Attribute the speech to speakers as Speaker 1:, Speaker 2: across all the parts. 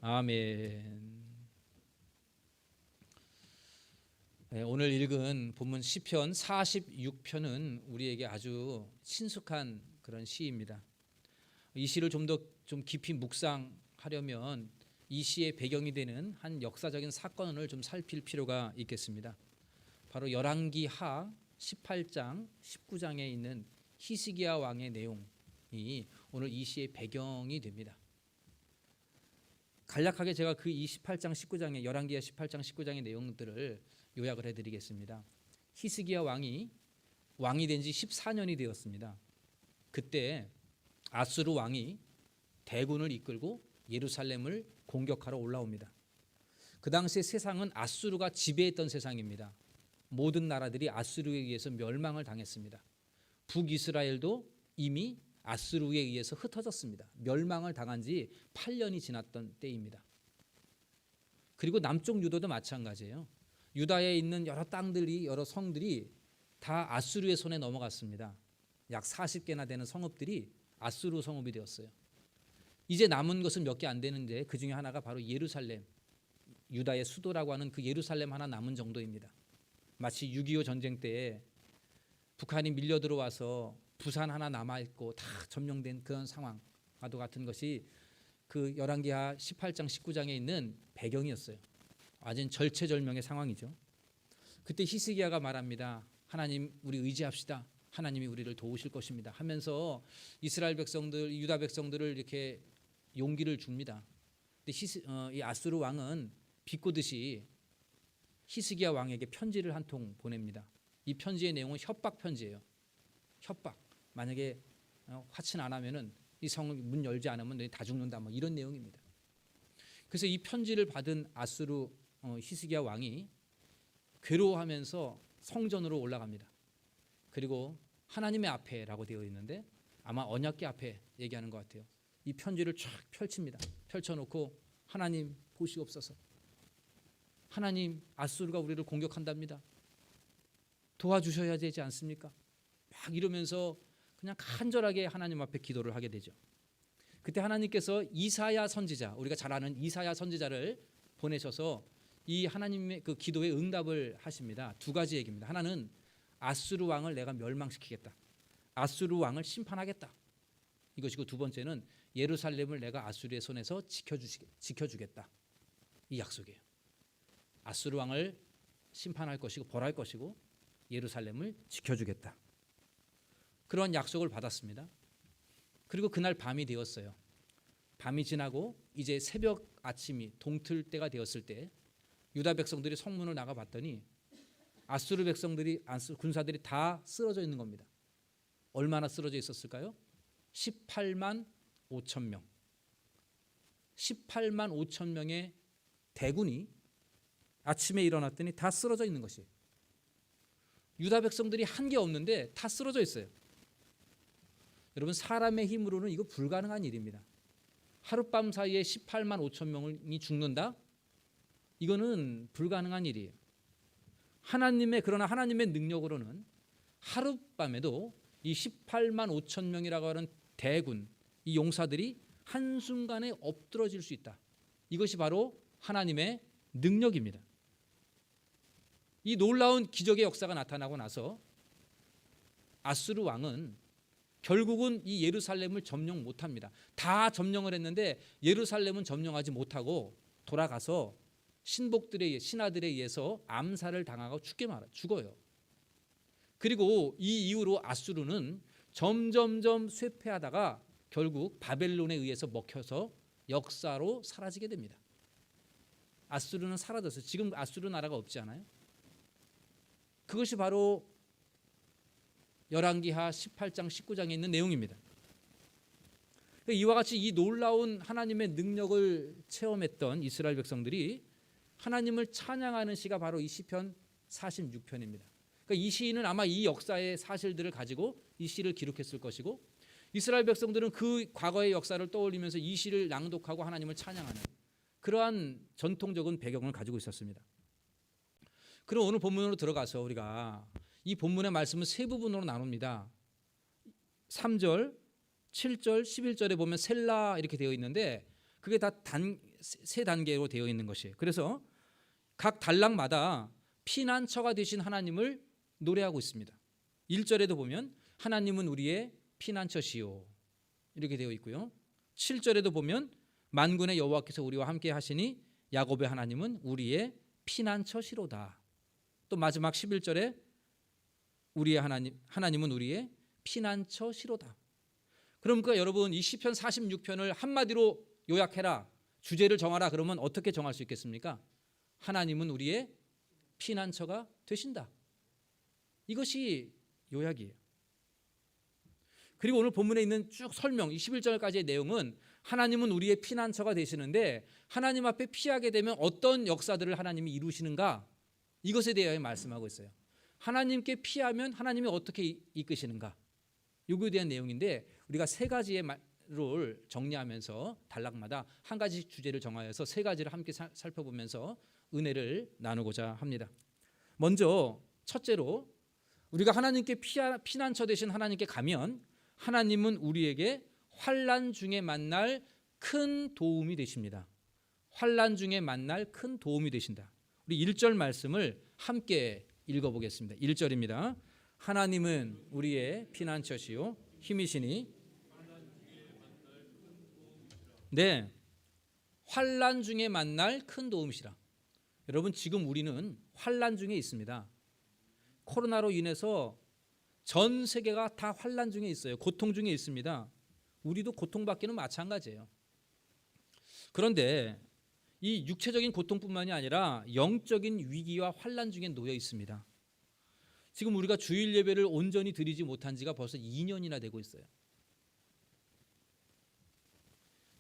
Speaker 1: 아멘. 네, 오늘 읽은 본문 시편 46편은 우리에게 아주 친숙한 그런 시입니다. 이 시를 좀 더 깊이 묵상하려면 이 시의 배경이 되는 한 역사적인 사건을 좀 살필 필요가 있겠습니다. 바로 열왕기하 18장 19장에 있는 히스기야 왕의 내용이 오늘 이 시의 배경이 됩니다. 간략하게 제가 그 28장 19장의 열왕기하 18장 19장의 내용들을 요약을 해드리겠습니다. 히스기야 왕이 된 지 14년이 되었습니다. 그때 아수르 왕이 대군을 이끌고 예루살렘을 공격하러 올라옵니다. 그 당시에 세상은 아수르가 지배했던 세상입니다. 모든 나라들이 아수르에 의해서 멸망을 당했습니다. 북이스라엘도 이미 아수르에 의해서 흩어졌습니다. 멸망을 당한 지 8년이 지났던 때입니다. 그리고 남쪽 유다도 마찬가지예요. 유다에 있는 여러 땅들이, 여러 성들이 다 아수르의 손에 넘어갔습니다. 약 40개나 되는 성읍들이 아수르 성읍이 되었어요. 이제 남은 것은 몇 개 안 되는데 그 중에 하나가 바로 예루살렘, 유다의 수도라고 하는 그 예루살렘 하나 남은 정도입니다. 마치 6.25 전쟁 때에 북한이 밀려 들어와서 부산 하나 남아있고 다 점령된 그런 상황과도 같은 것이 그 열왕기하 18장 19장에 있는 배경이었어요. 완전 절체절명의 상황이죠. 그때 히스기야가 말합니다. 하나님, 우리 의지합시다. 하나님이 우리를 도우실 것입니다 하면서 이스라엘 백성들, 유다 백성들을 이렇게 용기를 줍니다. 근데 이 아수르 왕은 비꼬듯이 히스기야 왕에게 편지를 한 통 보냅니다. 이 편지의 내용은 협박 편지예요. 협박. 만약에 화친 안 하면은 이 성을 문 열지 않으면 너희 다 죽는다. 뭐 이런 내용입니다. 그래서 이 편지를 받은 아수르 히스기야 왕이 괴로워하면서 성전으로 올라갑니다. 그리고 하나님의 앞에라고 되어 있는데 아마 언약궤 앞에 얘기하는 것 같아요. 이 편지를 쫙 펼칩니다. 펼쳐놓고 하나님 보시옵소서. 하나님, 아수르가 우리를 공격한답니다. 도와주셔야 되지 않습니까? 막 이러면서 그냥 간절하게 하나님 앞에 기도를 하게 되죠. 그때 하나님께서 이사야 선지자, 우리가 잘 아는 이사야 선지자를 보내셔서 이 하나님의 그 기도에 응답을 하십니다. 두 가지 얘기입니다. 하나는 아수르 왕을 내가 멸망시키겠다. 아수르 왕을 심판하겠다. 이것이고 두 번째는 예루살렘을 내가 아수르의 손에서 지켜주겠다. 이 약속이에요. 아수르 왕을 심판할 것이고 벌할 것이고 예루살렘을 지켜주겠다. 그런 약속을 받았습니다. 그리고 그날 밤이 되었어요. 밤이 지나고 이제 새벽 아침이 동틀 때가 되었을 때 유다 백성들이 성문을 나가봤더니 아수르 군사들이 다 쓰러져 있는 겁니다. 얼마나 쓰러져 있었을까요? 18만 5천 명. 18만 5천 명의 대군이 아침에 일어났더니 다 쓰러져 있는 것이에요. 유다 백성들이 한 게 없는데 다 쓰러져 있어요. 여러분, 사람의 힘으로는 이거 불가능한 일입니다. 하룻밤 사이에 18만 5천 명이 죽는다? 이거는 불가능한 일이에요. 그러나 하나님의 능력으로는 하룻밤에도 이 18만 5천 명이라고 하는 대군, 이 용사들이 한순간에 엎드러질 수 있다. 이것이 바로 하나님의 능력입니다. 이 놀라운 기적의 역사가 나타나고 나서 아수르 왕은 결국은 이 예루살렘을 점령 못합니다. 다 점령을 했는데 예루살렘은 점령하지 못하고 돌아가서 신하들에 의해서 암살을 당하고 죽어요. 그리고 이 이후로 아수르는 점점점 쇠퇴하다가 결국 바벨론에 의해서 먹혀서 역사로 사라지게 됩니다. 아수르는 사라졌어요. 지금 아수르 나라가 없지 않아요? 그것이 바로 열왕기하 18장 19장에 있는 내용입니다. 이와 같이 이 놀라운 하나님의 능력을 체험했던 이스라엘 백성들이 하나님을 찬양하는 시가 바로 이 시편 46편입니다. 그러니까 이 시인은 아마 이 역사의 사실들을 가지고 이 시를 기록했을 것이고 이스라엘 백성들은 그 과거의 역사를 떠올리면서 이 시를 낭독하고 하나님을 찬양하는 그러한 전통적인 배경을 가지고 있었습니다. 그럼 오늘 본문으로 들어가서 우리가 이 본문의 말씀은 세 부분으로 나눕니다. 3절, 7절, 11절에 보면 셀라 이렇게 되어 있는데 그게 다 세 단계로 되어 있는 것이에요. 그래서 각 단락마다 피난처가 되신 하나님을 노래하고 있습니다. 1절에도 보면 하나님은 우리의 피난처시요 이렇게 되어 있고요. 7절에도 보면 만군의 여호와께서 우리와 함께 하시니 야곱의 하나님은 우리의 피난처시로다. 또 마지막 11절에 우리의 하나님은 우리의 피난처시로다. 그러니까 여러분 이 시편 46편을 한마디로 요약해라, 주제를 정하라 그러면 어떻게 정할 수 있겠습니까? 하나님은 우리의 피난처가 되신다. 이것이 요약이에요. 그리고 오늘 본문에 있는 쭉 설명 21절까지의 내용은 하나님은 우리의 피난처가 되시는데 하나님 앞에 피하게 되면 어떤 역사들을 하나님이 이루시는가, 이것에 대하여 말씀하고 있어요. 하나님께 피하면 하나님이 어떻게 이끄시는가, 이거에 대한 내용인데 우리가 세 가지의 를 정리하면서 단락마다 한 가지 주제를 정하여서 세 가지를 함께 살펴보면서 은혜를 나누고자 합니다. 먼저 첫째로 우리가 하나님께 피난처 되신 하나님께 가면 하나님은 우리에게 환난 중에 만날 큰 도움이 되십니다. 환난 중에 만날 큰 도움이 되신다. 우리 1절 말씀을 함께 읽어보겠습니다. 1절입니다. 하나님은 우리의 피난처시요 힘이시니. 네, 환난 중에 만날 큰 도움이시라. 여러분 지금 우리는 환난 중에 있습니다. 코로나로 인해서 전 세계가 다 환난 중에 있어요. 고통 중에 있습니다. 우리도 고통받기는 마찬가지예요. 그런데 이 육체적인 고통뿐만이 아니라 영적인 위기와 환난 중에 놓여 있습니다. 지금 우리가 주일 예배를 온전히 드리지 못한 지가 벌써 2년이나 되고 있어요.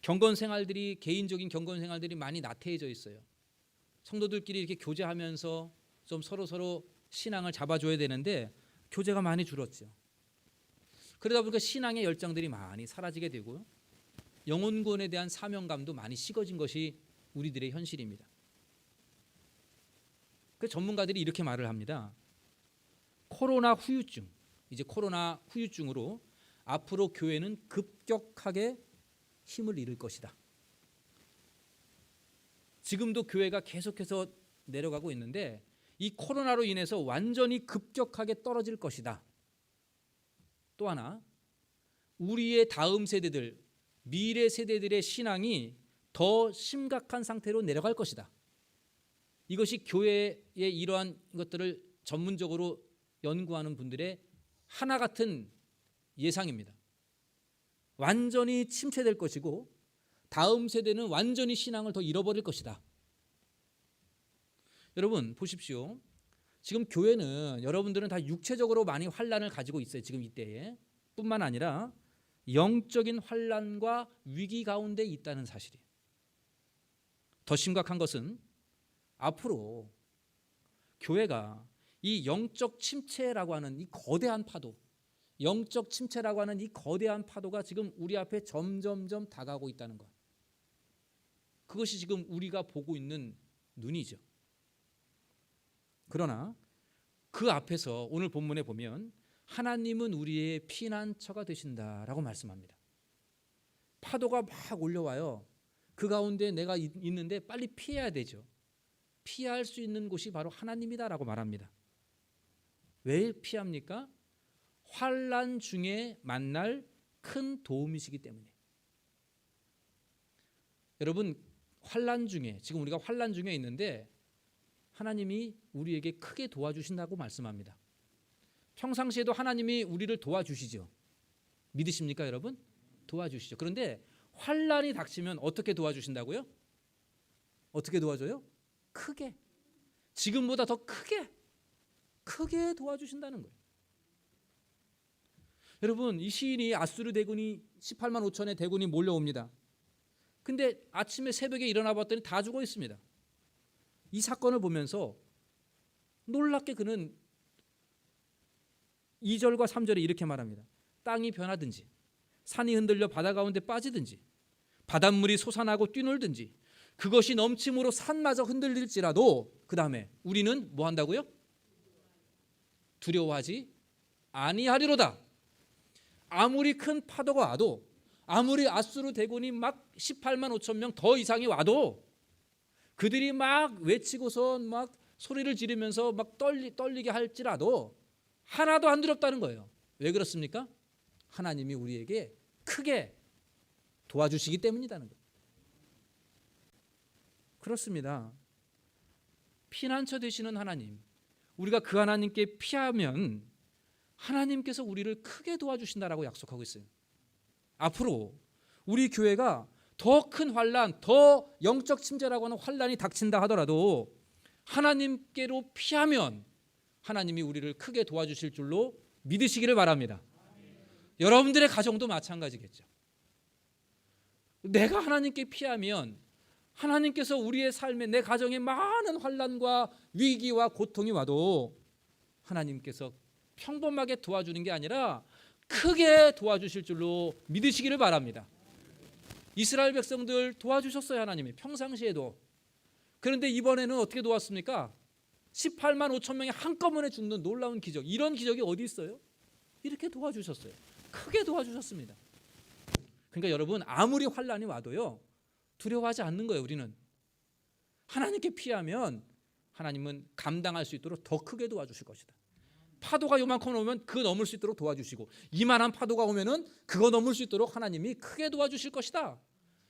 Speaker 1: 경건 생활들이, 개인적인 경건 생활들이 많이 나태해져 있어요. 성도들끼리 이렇게 교제하면서 좀 서로 신앙을 잡아줘야 되는데 교제가 많이 줄었죠. 그러다 보니까 신앙의 열정들이 많이 사라지게 되고 영혼구원에 대한 사명감도 많이 식어진 것이 우리들의 현실입니다. 그 전문가들이 이렇게 말을 합니다. 코로나 후유증, 이제 코로나 후유증으로 앞으로 교회는 급격하게 힘을 잃을 것이다. 지금도 교회가 계속해서 내려가고 있는데 이 코로나로 인해서 완전히 급격하게 떨어질 것이다. 또 하나, 우리의 다음 세대들, 미래 세대들의 신앙이 더 심각한 상태로 내려갈 것이다. 이것이 교회의 이러한 것들을 전문적으로 연구하는 분들의 하나 같은 예상입니다. 완전히 침체될 것이고 다음 세대는 완전히 신앙을 더 잃어버릴 것이다. 여러분 보십시오. 지금 교회는, 여러분들은 다 육체적으로 많이 환난을 가지고 있어요. 지금 이때에 뿐만 아니라 영적인 환난과 위기 가운데 있다는 사실이에요. 더 심각한 것은 앞으로 교회가 이 영적 침체라고 하는 이 거대한 파도, 영적 침체라고 하는 이 거대한 파도가 지금 우리 앞에 점점점 다가오고 있다는 것. 그것이 지금 우리가 보고 있는 눈이죠. 그러나 그 앞에서 오늘 본문에 보면 하나님은 우리의 피난처가 되신다라고 말씀합니다. 파도가 막 올려와요. 그 가운데 내가 있는데 빨리 피해야 되죠. 피할 수 있는 곳이 바로 하나님이다라고 말합니다. 왜 피합니까? 환난 중에 만날 큰 도움이시기 때문에. 여러분 환난 중에, 지금 우리가 환난 중에 있는데 하나님이 우리에게 크게 도와주신다고 말씀합니다. 평상시에도 하나님이 우리를 도와주시죠. 믿으십니까 여러분? 도와주시죠. 그런데 환난이 닥치면 어떻게 도와주신다고요? 어떻게 도와줘요? 크게, 지금보다 더 크게 도와주신다는 거예요. 여러분 이 시인이 아수르 대군이 18만 5천의 대군이 몰려옵니다. 근데 아침에 새벽에 일어나 봤더니 다 죽어 있습니다. 이 사건을 보면서 놀랍게 그는 2절과 3절에 이렇게 말합니다. 땅이 변하든지 산이 흔들려 바다 가운데 빠지든지 바닷물이 솟아나고 뛰놀든지 그것이 넘침으로 산마저 흔들릴지라도, 그 다음에 우리는 뭐 한다고요? 두려워하지 아니하리로다. 아무리 큰 파도가 와도, 아무리 아수르 대군이 막 18만 5천 명 더 이상이 와도 그들이 막 외치고서 막 소리를 지르면서 막 떨리게 할지라도 하나도 안 두렵다는 거예요. 왜 그렇습니까? 하나님이 우리에게 크게 도와주시기 때문이라는 거예요. 그렇습니다. 피난처 되시는 하나님, 우리가 그 하나님께 피하면 하나님께서 우리를 크게 도와주신다라고 약속하고 있어요. 앞으로 우리 교회가 더 큰 환난, 더 영적 침체라고 하는 환난이 닥친다 하더라도 하나님께로 피하면 하나님이 우리를 크게 도와주실 줄로 믿으시기를 바랍니다. 여러분들의 가정도 마찬가지겠죠. 내가 하나님께 피하면 하나님께서 우리의 삶에, 내 가정에 많은 환난과 위기와 고통이 와도 하나님께서 평범하게 도와주는 게 아니라 크게 도와주실 줄로 믿으시기를 바랍니다. 이스라엘 백성들 도와주셨어요, 하나님이 평상시에도. 그런데 이번에는 어떻게 도왔습니까? 18만 5천 명이 한꺼번에 죽는 놀라운 기적, 이런 기적이 어디 있어요? 이렇게 도와주셨어요. 크게 도와주셨습니다. 그러니까 여러분, 아무리 환난이 와도요, 두려워하지 않는 거예요. 우리는 하나님께 피하면 하나님은 감당할 수 있도록 더 크게 도와주실 것이다. 파도가 요만큼 오면 그거 넘을 수 있도록 도와주시고, 이만한 파도가 오면은 그거 넘을 수 있도록 하나님이 크게 도와주실 것이다.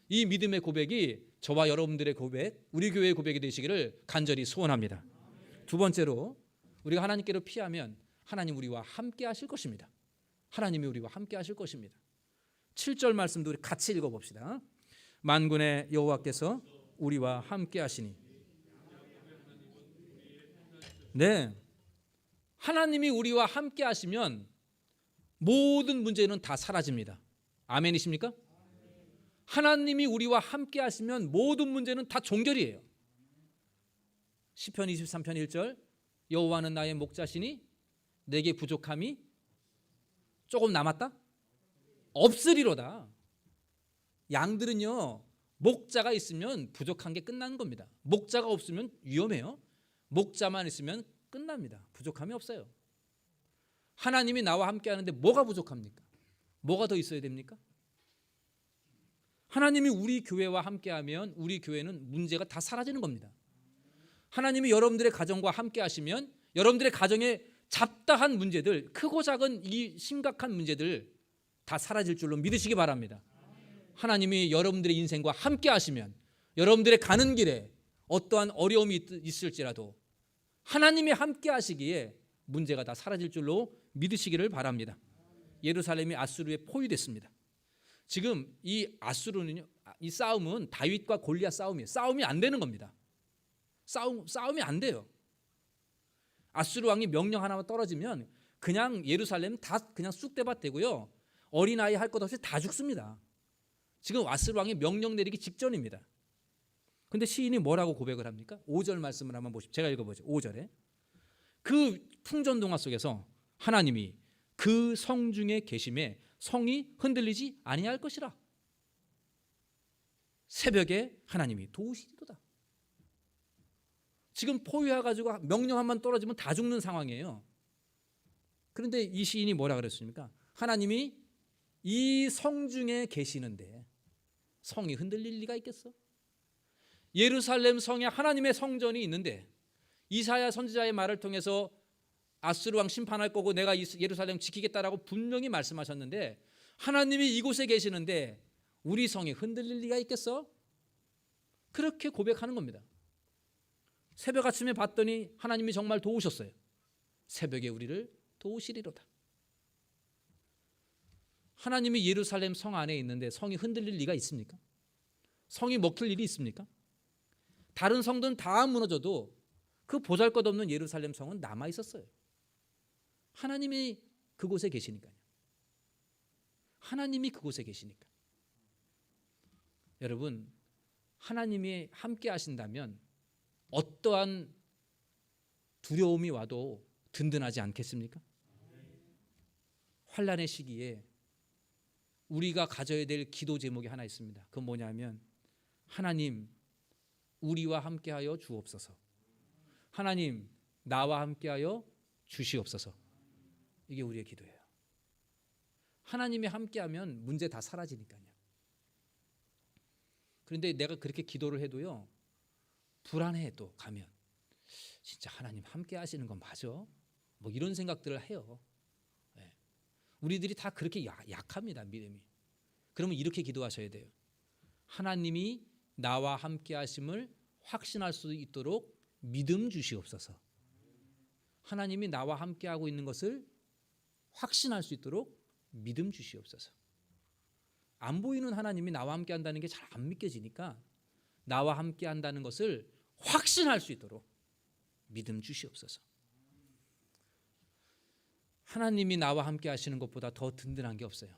Speaker 1: 이 믿음의 고백이 저와 여러분들의 고백, 우리 교회의 고백이 되시기를 간절히 소원합니다. 두 번째로, 우리가 하나님께로 피하면 하나님 우리와 함께 하실 것입니다. 하나님이 우리와 함께 하실 것입니다. 7절 말씀도 우리 같이 읽어봅시다. 만군의 여호와께서 우리와 함께 하시니. 네, 하나님이 우리와 함께 하시면 모든 문제는 다 사라집니다. 아멘이십니까? 하나님이 우리와 함께 하시면 모든 문제는 다 종결이에요. 시편 23편 1절, 여호와는 나의 목자시니 내게 부족함이 조금 남았다? 없으리로다. 양들은요, 목자가 있으면 부족한 게 끝나는 겁니다. 목자가 없으면 위험해요. 목자만 있으면 끝납니다. 부족함이 없어요. 하나님이 나와 함께 하는데 뭐가 부족합니까? 뭐가 더 있어야 됩니까? 하나님이 우리 교회와 함께하면 우리 교회는 문제가 다 사라지는 겁니다. 하나님이 여러분들의 가정과 함께 하시면 여러분들의 가정에 잡다한 문제들, 크고 작은 이 심각한 문제들 다 사라질 줄로 믿으시기 바랍니다. 하나님이 여러분들의 인생과 함께 하시면 여러분들의 가는 길에 어떠한 어려움이 있을지라도 하나님이 함께 하시기에 문제가 다 사라질 줄로 믿으시기를 바랍니다. 예루살렘이 아수르에 포위됐습니다. 지금 이 아수르는요, 이 싸움은 다윗과 골리앗 싸움이에요. 싸움이 안 되는 겁니다. 싸움이 안 돼요. 아수르 왕이 명령 하나만 떨어지면 그냥 예루살렘 다 그냥 쑥대밭 되고요, 어린아이 할 것 없이 다 죽습니다. 지금 아수르 왕이 명령 내리기 직전입니다. 근데 시인이 뭐라고 고백을 합니까? 5절 말씀을 한번 보십시오. 제가 읽어보죠. 5절에 그 풍전동화 속에서 하나님이 그 성 중에 계심에 성이 흔들리지 아니할 것이라. 새벽에 하나님이 도우시리로다. 지금 포위해가지고 명령 한번 떨어지면 다 죽는 상황이에요. 그런데 이 시인이 뭐라 그랬습니까? 하나님이 이 성 중에 계시는데 성이 흔들릴 리가 있겠어? 예루살렘 성에 하나님의 성전이 있는데 이사야 선지자의 말을 통해서 아수르 왕 심판할 거고 내가 예루살렘 지키겠다라고 분명히 말씀하셨는데 하나님이 이곳에 계시는데 우리 성이 흔들릴 리가 있겠어? 그렇게 고백하는 겁니다. 새벽 아침에 봤더니 하나님이 정말 도우셨어요. 새벽에 우리를 도우시리로다. 하나님이 예루살렘 성 안에 있는데 성이 흔들릴 리가 있습니까? 성이 먹힐 일이 있습니까? 다른 성들은 다 무너져도 그 보잘것없는 예루살렘 성은 남아 있었어요. 하나님이 그곳에 계시니까요. 하나님이 그곳에 계시니까. 여러분, 하나님이 함께 하신다면 어떠한 두려움이 와도 든든하지 않겠습니까? 환난의 시기에 우리가 가져야 될 기도 제목이 하나 있습니다. 그건 뭐냐면 하나님 우리와 함께하여 주옵소서. 하나님 나와 함께하여 주시옵소서. 이게 우리의 기도예요. 하나님이 함께하면 문제 다 사라지니까요. 그런데 내가 그렇게 기도를 해도요, 불안해. 또 가면 진짜 하나님 함께 하시는 건 맞아? 뭐 이런 생각들을 해요. 예. 우리들이 다 그렇게 약합니다, 믿음이. 그러면 이렇게 기도하셔야 돼요. 하나님이 나와 함께 하심을 확신할 수 있도록 믿음 주시옵소서. 하나님이 나와 함께 하고 있는 것을 확신할 수 있도록 믿음 주시옵소서. 안 보이는 하나님이 나와 함께 한다는 게 잘 안 믿겨지니까 나와 함께 한다는 것을 확신할 수 있도록 믿음 주시옵소서. 하나님이 나와 함께 하시는 것보다 더 든든한 게 없어요.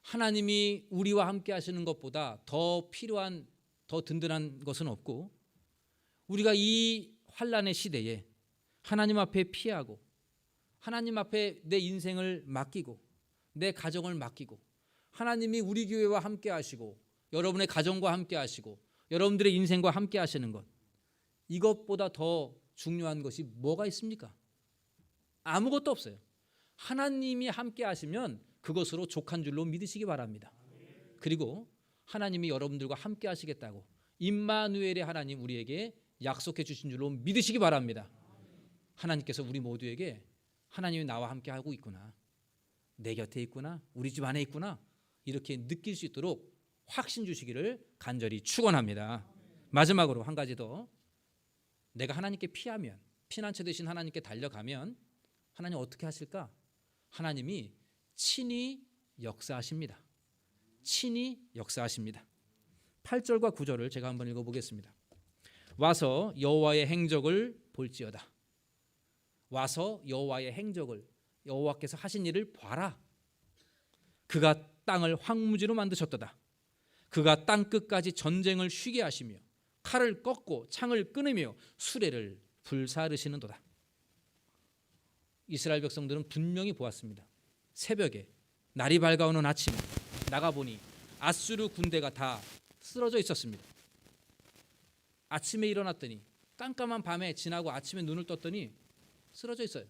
Speaker 1: 하나님이 우리와 함께 하시는 것보다 더 필요한, 더 든든한 것은 없고, 우리가 이 환난의 시대에 하나님 앞에 피하고 하나님 앞에 내 인생을 맡기고 내 가정을 맡기고 하나님이 우리 교회와 함께 하시고 여러분의 가정과 함께 하시고 여러분들의 인생과 함께 하시는 것, 이것보다 더 중요한 것이 뭐가 있습니까? 아무것도 없어요. 하나님이 함께 하시면 그것으로 족한 줄로 믿으시기 바랍니다. 그리고 하나님이 여러분들과 함께 하시겠다고 임마누엘의 하나님 우리에게 약속해 주신 줄로 믿으시기 바랍니다. 하나님께서 우리 모두에게 하나님이 나와 함께 하고 있구나, 내 곁에 있구나, 우리 집 안에 있구나, 이렇게 느낄 수 있도록 확신 주시기를 간절히 축원합니다. 마지막으로 한 가지 더. 내가 하나님께 피하면, 피난처 되신 하나님께 달려가면 하나님 어떻게 하실까? 하나님이 친히 역사하십니다. 친히 역사하십니다. 8절과 9절을 제가 한번 읽어보겠습니다. 와서 여호와의 행적을 볼지어다. 와서 여호와의 행적을, 여호와께서 하신 일을 봐라. 그가 땅을 황무지로 만드셨도다. 그가 땅 끝까지 전쟁을 쉬게 하시며 칼을 꺾고 창을 끊으며 수레를 불사르시는도다. 이스라엘 백성들은 분명히 보았습니다. 새벽에 날이 밝아오는 아침에 나가보니 아수르 군대가 다 쓰러져 있었습니다. 아침에 일어났더니 깜깜한 밤에 지나고 아침에 눈을 떴더니 쓰러져 있어요.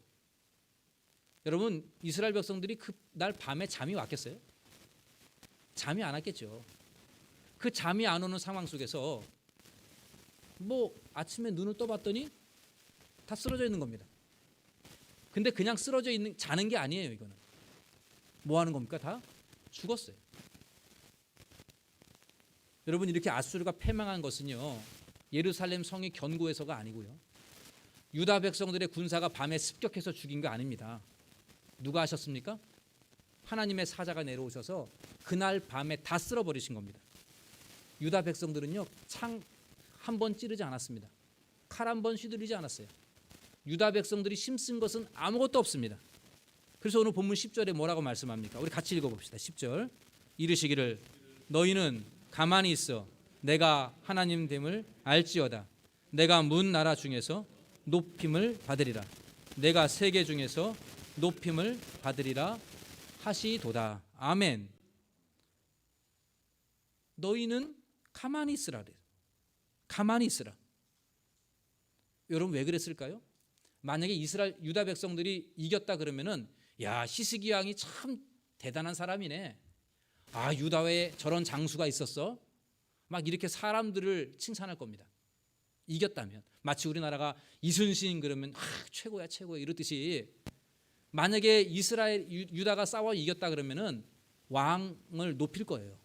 Speaker 1: 여러분, 이스라엘 백성들이 그날 밤에 잠이 왔겠어요? 잠이 안 왔겠죠. 그 잠이 안 오는 상황 속에서 뭐 아침에 눈을 떠봤더니 다 쓰러져 있는 겁니다. 근데 그냥 쓰러져 있는, 자는 게 아니에요. 이거는 뭐 하는 겁니까? 다 죽었어요. 여러분, 이렇게 아수르가 패망한 것은요, 예루살렘 성이 견고해서가 아니고요, 유다 백성들의 군사가 밤에 습격해서 죽인 거 아닙니다. 누가 하셨습니까? 하나님의 사자가 내려오셔서 그날 밤에 다 쓸어버리신 겁니다. 유다 백성들은요, 창 한 번 찌르지 않았습니다. 칼 한 번 휘두르지 않았어요. 유다 백성들이 힘쓴 것은 아무것도 없습니다. 그래서 오늘 본문 10절에 뭐라고 말씀합니까? 우리 같이 읽어봅시다. 10절. 이르시기를 너희는 가만히 있어 내가 하나님 됨을 알지어다. 내가 문 나라 중에서 높임을 받으리라. 내가 세계 중에서 높임을 받으리라 하시도다. 아멘. 너희는 가만히 있으라. 가만히 있으라. 여러분, 왜 그랬을까요? 만약에 이스라엘 유다 백성들이 이겼다 그러면은, 야, 히스기야 왕이 참 대단한 사람이네. 아, 유다에 저런 장수가 있었어. 막 이렇게 사람들을 칭찬할 겁니다. 이겼다면. 마치 우리나라가 이순신 그러면 최고야 최고야 이렇듯이, 만약에 이스라엘 유다가 싸워 이겼다 그러면은 왕을 높일 거예요.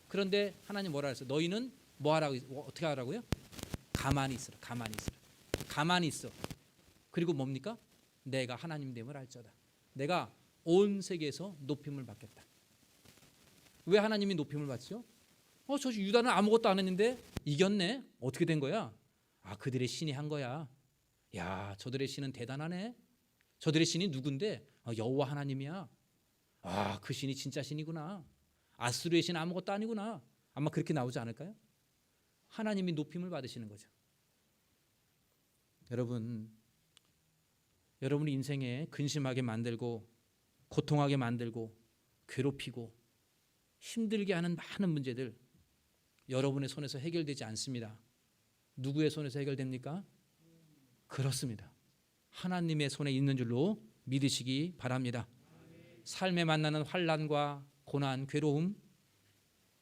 Speaker 1: 그런데 하나님 뭐라 했어요? 너희는 뭐 하라고, 어떻게 하라고요? 가만히 있으라. 가만히 있으라. 가만히 있어. 그리고 뭡니까? 내가 하나님 됨을 알지어다. 내가 온 세계에서 높임을 받겠다. 왜 하나님이 높임을 받죠? 저 유다는 아무것도 안 했는데 이겼네. 어떻게 된 거야? 아, 그들의 신이 한 거야. 야, 저들의 신은 대단하네. 저들의 신이 누군데? 여호와 하나님이야. 아, 그 신이 진짜 신이구나. 아수르의 신 아무것도 아니구나. 아마 그렇게 나오지 않을까요? 하나님이 높임을 받으시는 거죠. 여러분, 여러분의 인생에 근심하게 만들고 고통하게 만들고 괴롭히고 힘들게 하는 많은 문제들, 여러분의 손에서 해결되지 않습니다. 누구의 손에서 해결됩니까? 그렇습니다. 하나님의 손에 있는 줄로 믿으시기 바랍니다. 삶에 만나는 환난과 고난, 괴로움,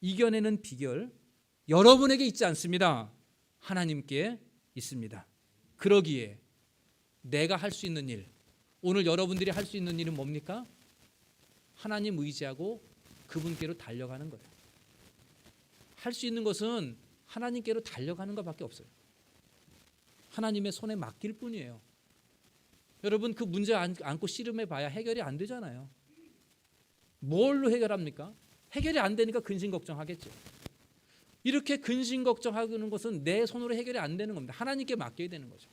Speaker 1: 이겨내는 비결 여러분에게 있지 않습니다. 하나님께 있습니다. 그러기에 내가 할 수 있는 일, 오늘 여러분들이 할 수 있는 일은 뭡니까? 하나님 의지하고 그분께로 달려가는 거예요. 할 수 있는 것은 하나님께로 달려가는 것밖에 없어요. 하나님의 손에 맡길 뿐이에요. 여러분, 그 문제 안고 씨름해 봐야 해결이 안 되잖아요. 뭘로 해결합니까? 해결이 안 되니까 근심 걱정하겠죠. 이렇게 근심 걱정하는 것은 내 손으로 해결이 안 되는 겁니다. 하나님께 맡겨야 되는 거죠.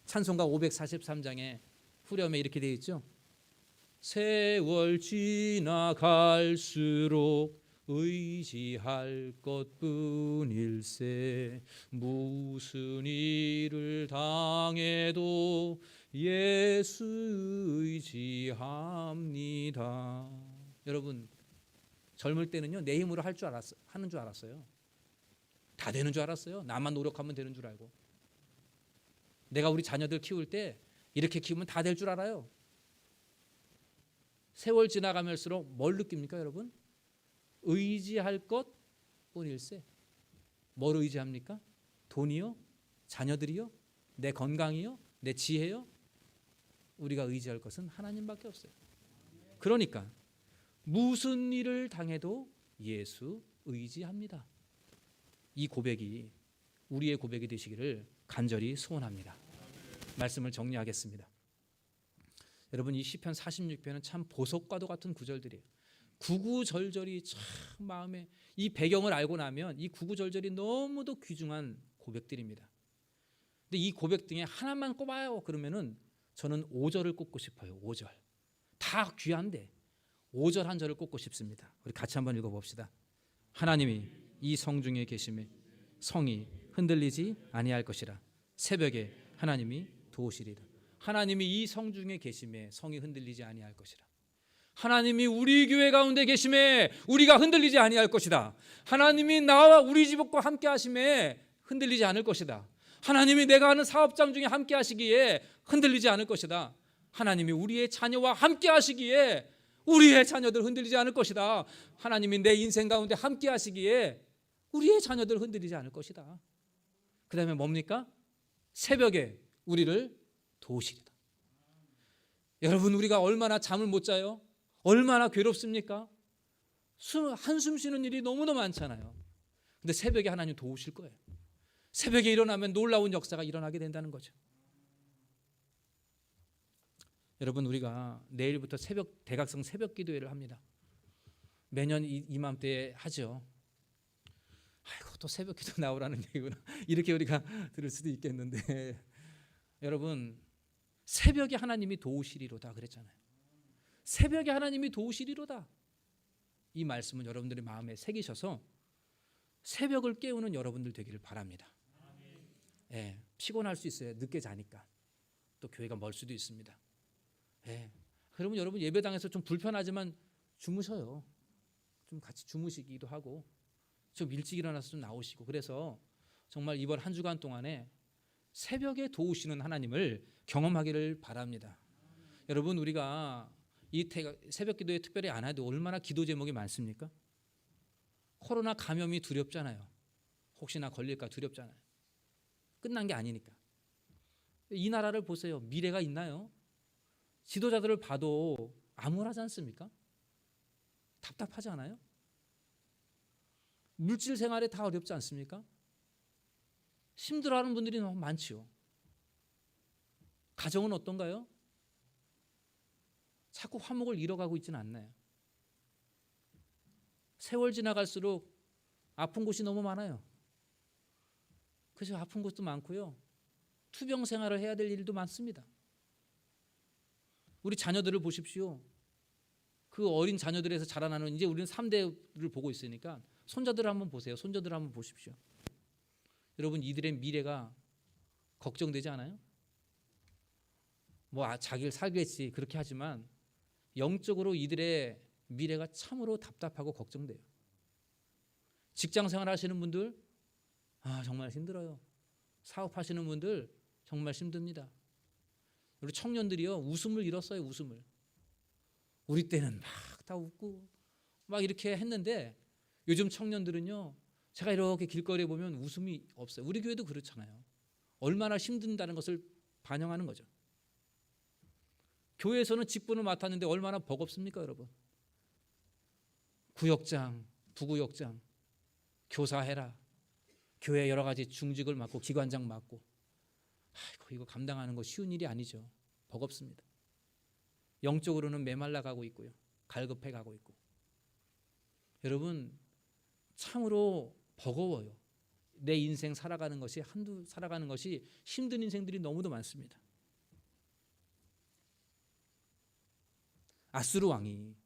Speaker 1: 찬송가 543장에 후렴에 이렇게 되어 있죠. 세월 지나갈수록 의지할 것뿐일세 무슨 일을 당해도 예수 의지합니다. 여러분, 젊을 때는요 내 힘으로 하는 줄 알았어요. 다 되는 줄 알았어요. 나만 노력하면 되는 줄 알고. 내가 우리 자녀들 키울 때 이렇게 키우면 다 될 줄 알아요. 세월 지나가면서 뭘 느낍니까, 여러분? 의지할 것 뿐일세. 뭘 의지합니까? 돈이요? 자녀들이요? 내 건강이요? 내 지혜요? 우리가 의지할 것은 하나님밖에 없어요. 그러니까 무슨 일을 당해도 예수 의지합니다. 이 고백이 우리의 고백이 되시기를 간절히 소원합니다. 말씀을 정리하겠습니다. 여러분, 이 시편 46편은 참 보석과도 같은 구절들이에요. 구구절절이 참 마음에, 이 배경을 알고 나면 이 구구절절이 너무도 귀중한 고백들입니다. 근데 이 고백 중에 하나만 꼽아요 그러면은 저는 5절을 꼽고 싶어요. 5절. 다 귀한데 5절 한 절을 꼽고 싶습니다. 우리 같이 한번 읽어봅시다. 하나님이 이 성중에 계심에 성이 흔들리지 아니할 것이라. 새벽에 하나님이 도우시리라. 하나님이 이 성중에 계심에 성이 흔들리지 아니할 것이라. 하나님이 우리 교회 가운데 계심에 우리가 흔들리지 아니할 것이다. 하나님이 나와 우리 집과 함께 하심에 흔들리지 않을 것이다. 하나님이 내가 하는 사업장 중에 함께 하시기에 흔들리지 않을 것이다. 하나님이 우리의 자녀와 함께 하시기에 우리의 자녀들 흔들리지 않을 것이다. 하나님이 내 인생 가운데 함께 하시기에 우리의 자녀들 흔들리지 않을 것이다. 그 다음에 뭡니까? 새벽에 우리를 도우시리다. 여러분, 우리가 얼마나 잠을 못 자요? 얼마나 괴롭습니까? 한숨 쉬는 일이 너무나 많잖아요. 근데 새벽에 하나님 도우실 거예요. 새벽에 일어나면 놀라운 역사가 일어나게 된다는 거죠. 여러분, 우리가 내일부터 대각성 새벽 기도회를 합니다. 매년 이맘때에 하죠. 아이고, 또 새벽 기도 나오라는 얘기구나. 이렇게 우리가 들을 수도 있겠는데 여러분, 새벽에 하나님이 도우시리로다 그랬잖아요. 새벽에 하나님이 도우시리로다. 이 말씀은 여러분들의 마음에 새기셔서 새벽을 깨우는 여러분들 되기를 바랍니다. 피곤할 수 있어요. 늦게 자니까. 또 교회가 멀 수도 있습니다. 그러면 여러분 예배당에서 좀 불편하지만 주무셔요. 좀 같이 주무시기도 하고 좀 일찍 일어나서 좀 나오시고. 그래서 정말 이번 한 주간 동안에 새벽에 도우시는 하나님을 경험하기를 바랍니다. 여러분, 우리가 이 새벽 기도에 특별히 안 해도 얼마나 기도 제목이 많습니까? 코로나 감염이 두렵잖아요. 혹시나 걸릴까 두렵잖아요. 끝난 게 아니니까. 이 나라를 보세요. 미래가 있나요? 지도자들을 봐도 암울하지 않습니까? 답답하지 않아요? 물질 생활에 다 어렵지 않습니까? 힘들어하는 분들이 너무 많지요. 가정은 어떤가요? 자꾸 화목을 잃어가고 있지는 않나요? 세월 지나갈수록 아픈 곳이 너무 많아요. 그래서 아픈 곳도 많고요. 투병 생활을 해야 될 일도 많습니다. 우리 자녀들을 보십시오. 그 어린 자녀들에서 자라나는, 이제 우리는 3대를 보고 있으니까 손자들을 한번 보세요. 손자들을 한번 보십시오. 여러분, 이들의 미래가 걱정되지 않아요? 뭐 자기를 살겠지 그렇게 하지만 영적으로 이들의 미래가 참으로 답답하고 걱정돼요. 직장 생활 하시는 분들 정말 힘들어요. 사업하시는 분들 정말 힘듭니다. 우리 청년들이요, 웃음을 잃었어요. 웃음을. 우리 때는 막 다 웃고 막 이렇게 했는데 요즘 청년들은요, 제가 이렇게 길거리에 보면 웃음이 없어요. 우리 교회도 그렇잖아요. 얼마나 힘든다는 것을 반영하는 거죠. 교회에서는 직분을 맡았는데 얼마나 버겁습니까, 여러분? 구역장, 부구역장, 교사해라, 교회 여러 가지 중직을 맡고 기관장 맡고, 아이고, 이거 감당하는 거 쉬운 일이 아니죠. 버겁습니다. 영적으로는 메말라 가고 있고요, 갈급해 가고 있고. 여러분, 참으로 버거워요. 내 인생 살아가는 것이 힘든 인생들이 너무도 많습니다. 아수르 왕이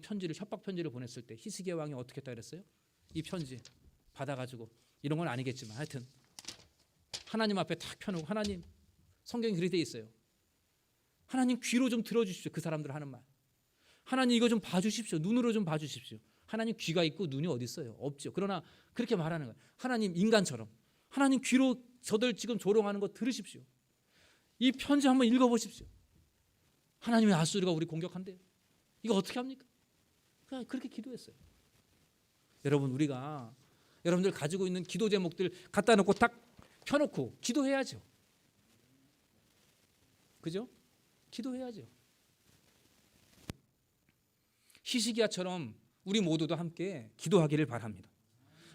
Speaker 1: 편지를, 협박 편지를 보냈을 때 히스기야 왕이 어떻게 했다 그랬어요? 이 편지 받아가지고, 이런 건 아니겠지만 하여튼 하나님 앞에 탁 펴놓고, 하나님, 성경에 그렇게 돼 있어요. 하나님 귀로 좀 들어주십시오. 그 사람들 하는 말. 하나님 이거 좀 봐주십시오. 눈으로 좀 봐주십시오. 하나님 귀가 있고 눈이 어디 있어요? 없죠. 그러나 그렇게 말하는 거예요. 하나님, 인간처럼 하나님 귀로 저들 지금 조롱하는 거 들으십시오. 이 편지 한번 읽어보십시오. 하나님의 아수르가 우리 공격한대요. 이거 어떻게 합니까? 그냥 그렇게 기도했어요. 여러분, 우리가 여러분들 가지고 있는 기도 제목들 갖다 놓고 딱 펴놓고 기도해야죠. 그죠? 기도해야죠. 히스기야처럼 우리 모두도 함께 기도하기를 바랍니다.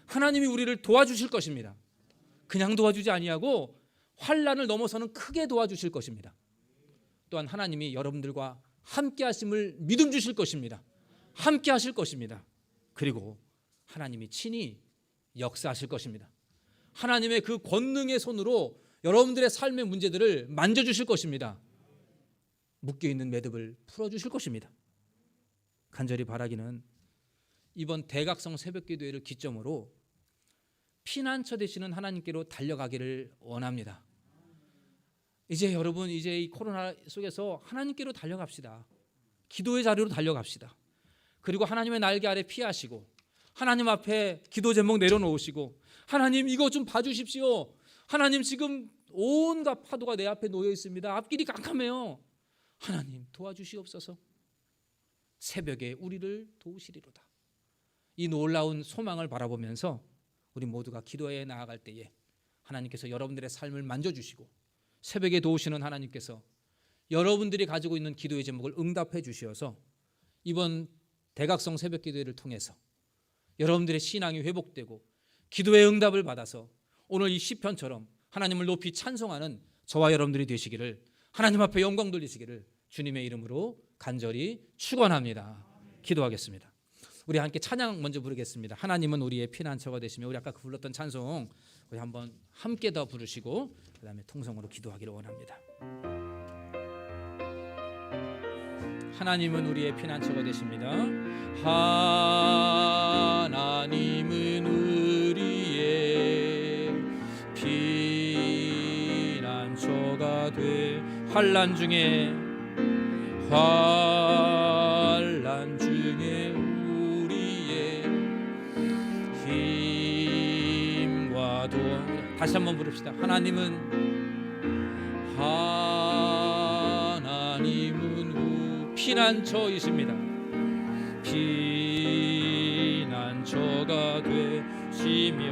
Speaker 1: 하나님이 우리를 도와주실 것입니다. 그냥 도와주지 아니하고 환난을 넘어서는 크게 도와주실 것입니다. 또한 하나님이 여러분들과 함께 하심을 믿음 주실 것입니다. 함께 하실 것입니다. 그리고 하나님이 친히 역사하실 것입니다. 하나님의 그 권능의 손으로 여러분들의 삶의 문제들을 만져주실 것입니다. 묶여있는 매듭을 풀어주실 것입니다. 간절히 바라기는 이번 대각성 새벽기도회를 기점으로 피난처 되시는 하나님께로 달려가기를 원합니다. 이제 여러분, 이제 이 코로나 속에서 하나님께로 달려갑시다. 기도의 자리로 달려갑시다. 그리고 하나님의 날개 아래 피하시고, 하나님 앞에 기도 제목 내려놓으시고, 하나님 이거 좀 봐주십시오. 하나님 지금 온갖 파도가 내 앞에 놓여 있습니다. 앞길이 깜깜해요. 하나님 도와주시옵소서. 새벽에 우리를 도우시리로다. 이 놀라운 소망을 바라보면서 우리 모두가 기도에 나아갈 때에 하나님께서 여러분들의 삶을 만져주시고, 새벽에 도우시는 하나님께서 여러분들이 가지고 있는 기도의 제목을 응답해 주시어서 이번 대각성 새벽기도회를 통해서 여러분들의 신앙이 회복되고 기도의 응답을 받아서 오늘 이 시편처럼 하나님을 높이 찬송하는 저와 여러분들이 되시기를, 하나님 앞에 영광 돌리시기를 주님의 이름으로 간절히 축원합니다. 기도하겠습니다. 우리 함께 찬양 먼저 부르겠습니다. 하나님은 우리의 피난처가 되시며, 우리 아까 불렀던 찬송 우리 한번 함께 더 부르시고 그 다음에 통성으로 기도하기를 원합니다. 하나님은 우리의 피난처가 되십니다. 하나님은 우리의 피난처가 돼 환난 중에 우리의 힘과 도움. 다시 한번 부릅시다. 하나님은 피난처이십니다. 피난처가 되시며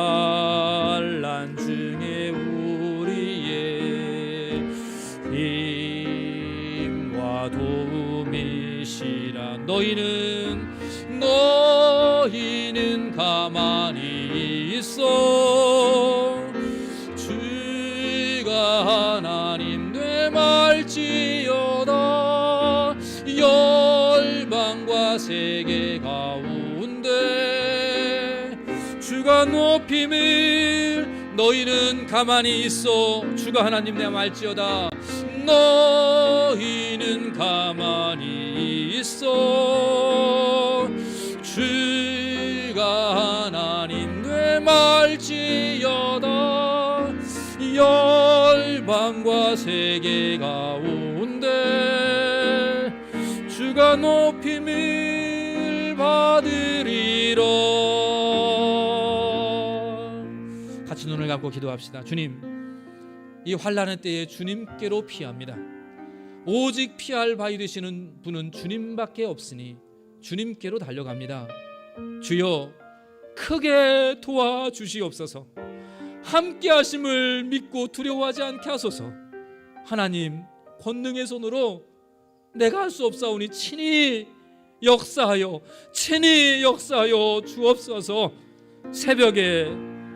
Speaker 1: 환난 중에 우리의 힘과 도움이시라. 너희는 가만히 있어 주가 하나님 되말지어다. 열방과 세계 가운데 주가 높임을 너희는 가만히 있어 주가 하나님 되말지어다. 너희는 가만히 있어 주가 하나님 되말지어다. 열방과 세계 가운데 주가 높임을 받으리라. 같이 눈을 감고 기도합시다. 주님, 이 환난의 때에 주님께로 피합니다. 오직 피할 바위 되시는 분은 주님밖에 없으니 주님께로 달려갑니다. 주여 크게 도와주시옵소서. 함께 하심을 믿고 두려워하지 않게 하소서. 하나님 권능의 손으로 내가 할 수 없사오니 친히 역사하여 주옵소서. 새벽에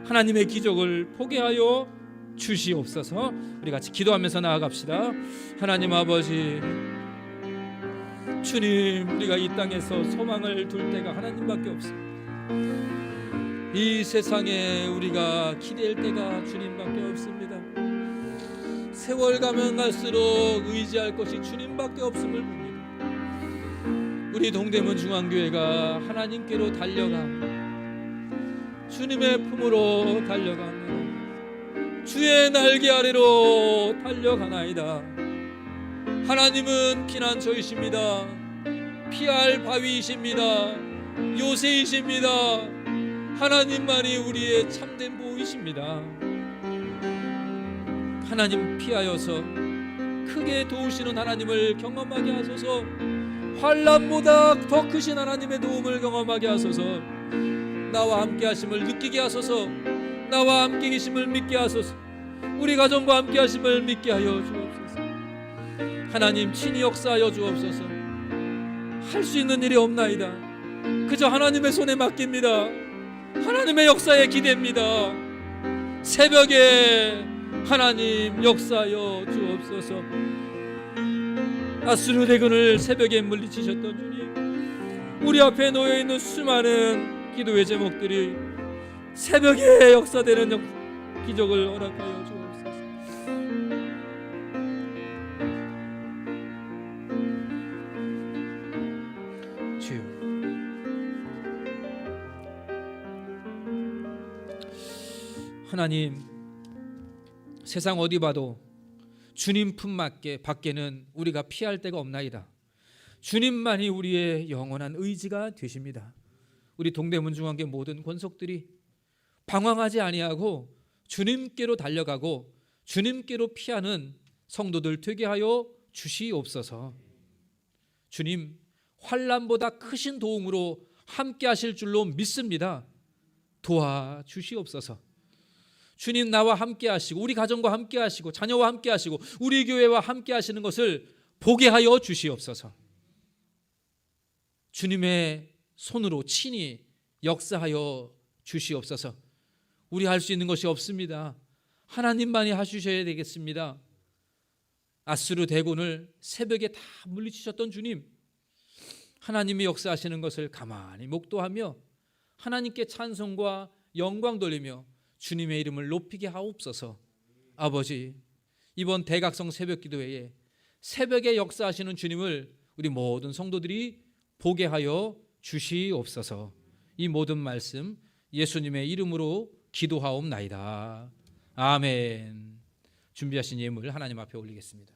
Speaker 1: 하나님의 기적을 보게 하여 주시옵소서. 우리 같이 기도하면서 나아갑시다. 하나님 아버지, 주님, 우리가 이 땅에서 소망을 둘 때가 하나님밖에 없습니다. 이 세상에 우리가 기댈 때가 주님밖에 없습니다. 세월 가면 갈수록 의지할 것이 주님밖에 없음을 봅니다. 우리 동대문 중앙교회가 하나님께로 달려가 주님의 품으로 달려갑니다. 주의 날개 아래로 달려가나이다. 하나님은 피난처이십니다. 피할 바위이십니다. 요새이십니다. 하나님만이 우리의 참된 보호이십니다. 하나님 피하여서 크게 도우시는 하나님을 경험하게 하소서. 환난보다 더 크신 하나님의 도움을 경험하게 하소서. 나와 함께 하심을 느끼게 하소서. 나와 함께 계심을 믿게 하소서. 우리 가정과 함께 하심을 믿게 하여 주옵소서. 하나님 친히 역사하여 주옵소서. 할 수 있는 일이 없나이다. 그저 하나님의 손에 맡깁니다. 하나님의 역사에 기대입니다. 새벽에 하나님 역사하여 주옵소서. 아수르 대군을 새벽에 물리치셨던 주님, 우리 앞에 놓여있는 수많은 기도의 제목들이 새벽에 역사되는 기적을 허락하여 주옵소서. 주여, 하나님, 세상 어디 봐도 주님 품 밖에는 우리가 피할 데가 없나이다. 주님만이 우리의 영원한 의지가 되십니다. 우리 동대문 중앙교회 모든 권속들이 방황하지 아니하고 주님께로 달려가고 주님께로 피하는 성도들 되게 하여 주시옵소서. 주님, 환난보다 크신 도움으로 함께 하실 줄로 믿습니다. 도와주시옵소서. 주님, 나와 함께 하시고 우리 가정과 함께 하시고 자녀와 함께 하시고 우리 교회와 함께 하시는 것을 보게 하여 주시옵소서. 주님의 손으로 친히 역사하여 주시옵소서. 우리 할 수 있는 것이 없습니다. 하나님만이 하시셔야 되겠습니다. 아수르 대군을 새벽에 다 물리치셨던 주님, 하나님이 역사하시는 것을 가만히 목도하며 하나님께 찬송과 영광 돌리며 주님의 이름을 높이게 하옵소서. 아버지, 이번 대각성 새벽기도회에 새벽에 역사하시는 주님을 우리 모든 성도들이 보게 하여 주시옵소서. 이 모든 말씀 예수님의 이름으로 기도하옵나이다. 아멘. 준비하신 예물 하나님 앞에 올리겠습니다.